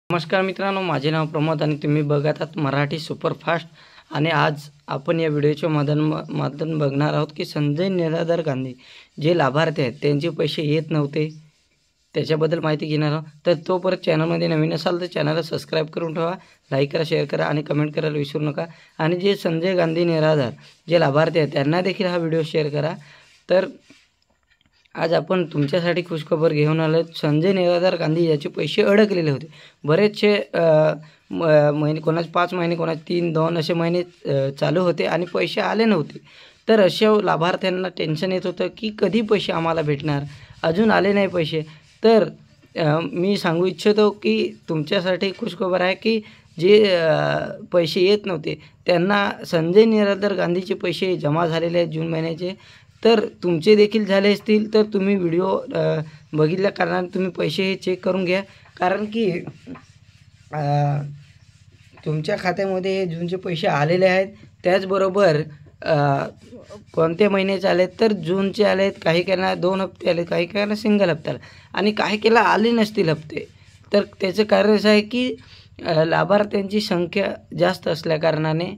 नमस्कार मित्रांनो, माझे नाव प्रमोद आणि तुम्ही बघत आहात मराठी सुपरफास्ट। आणि आज आपण या व्हिडिओच्या माध्यमातून बघणार आहोत की संजय निराधार गांधी जे लाभार्थी आहेत त्यांचे पैसे येत नव्हते, त्याच्याबद्दल माहिती घेणार आहोत। तर तो परत चॅनलमध्ये नवीन असाल तर चॅनलला सबस्क्राईब करून ठेवा, लाईक करा, शेअर करा आणि कमेंट करायला विसरू नका। आणि जे संजय गांधी निराधार जे लाभार्थी आहेत त्यांना देखील हा व्हिडिओ शेअर करा। तर आज आपण तुमच्यासाठी खुशखबर घेऊन आलो। संजय निराधार गांधी याचे पैसे अडकलेले होते। बरेचसे महिने, कोणाचे 5 महिने, कोणाचे 3-2 असे महिने चालू होते आणि पैसे आले नव्हते। तर अशा लाभार्थ्यांना टेन्शन येत होतं की कधी पैसे आम्हाला भेटणार, अजून आले नाही पैसे। तर मी सांगू इच्छितो की तुमच्यासाठी खुशखबर आहे की जे पैसे येत नव्हते त्यांना संजय निराधार गांधीचे पैसे जमा झालेले आहेत जून महिन्याचे। तर तुमचे देखील झाले असतील तर तुम्ही व्हिडिओ बघितल्या कारणाने तुम्ही पैसे हे चेक करून घ्या, कारण की तुमच्या खात्यामध्ये हे जूनचे पैसे आलेले आहेत। त्याचबरोबर कोणत्या महिन्याचे आले तर जूनचे आले आहेत, काही काहींना 2 हप्ते आले, काही काहींना सिंगल हप्ता आला आणि काही काहींना आले नसतील हप्ते। तर त्याचं कारण असं आहे की लाभार्थ्यांची संख्या जास्त असल्याकारणाने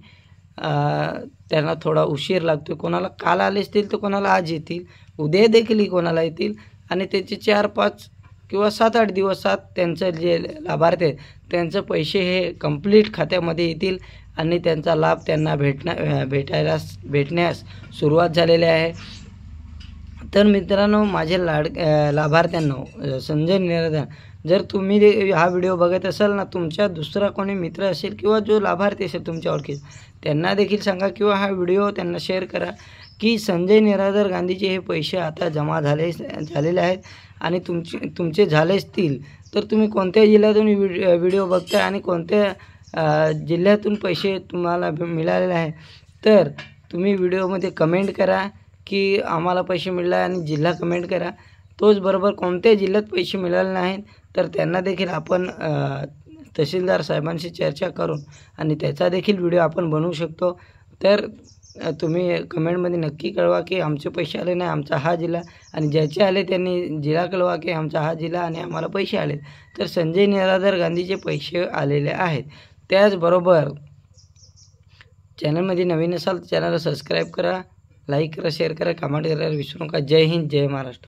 त्यांना थोडा उशीर लागतो। कोणाला काल आले असतील तर कोणाला आज येतील, उद्या देखील कोणाला येतील आणि त्याचे 4-5 किंवा 7-8 दिवसात त्यांचं जे लाभार्थी आहेत त्यांचे पैसे हे कंप्लीट खात्यामध्ये येतील आणि त्यांचा लाभ त्यांना भेटण्यास सुरुवात झालेली आहे। तर मित्रांनो, माझे लाभार्थ्यांनो, संजय निराधार, जर तुम्ही हा व्हिडिओ बघत असाल ना, तुमच्या दुसरा कोणी मित्र असेल किंवा जो लाभार्थी असेल तुमच्या ओळखीचा, त्यांना देखील सांगा किंवा हा व्हिडिओ त्यांना शेअर करा की संजय निराधार गांधीचे हे पैसे आता जमा झालेले आहेत आणि तुमचे झाले असतील तर तुम्ही कोणत्या जिल्ह्यातून व्हिडिओ बघताय आणि कोणत्या जिल्ह्यातून पैसे तुम्हाला मिळालेले आहे, तर तुम्ही व्हिडिओमध्ये कमेंट करा की आम्हाला पैसे मिळाले आणि जिल्हा कमेंट करा। तोच बरोबर कोणत्या जिल्ह्यात पैसे मिळाले नाहीत तर त्यांना देखील आपण तहसीलदार साहेबांशी चर्चा करून आणि त्याचा देखील व्हिडिओ आपण बनवू शकतो। तर तुम्ही कमेंटमध्ये नक्की कळवा की आमचे पैसे आले नाही, आमचा हा जिल्हा, आणि ज्याचे आले त्यांनी जिल्हा कळवा की आमचा हा जिल्हा आणि आम्हाला पैसे आले। तर संजय निराधार गांधीचे पैसे आलेले आहेत। त्याचबरोबर चॅनलमध्ये नवीन असाल तर चॅनलला सबस्क्राईब करा, लाईक करा, शेअर करा, कमेंट करायला विसरू नका। जय हिंद, जय महाराष्ट्र।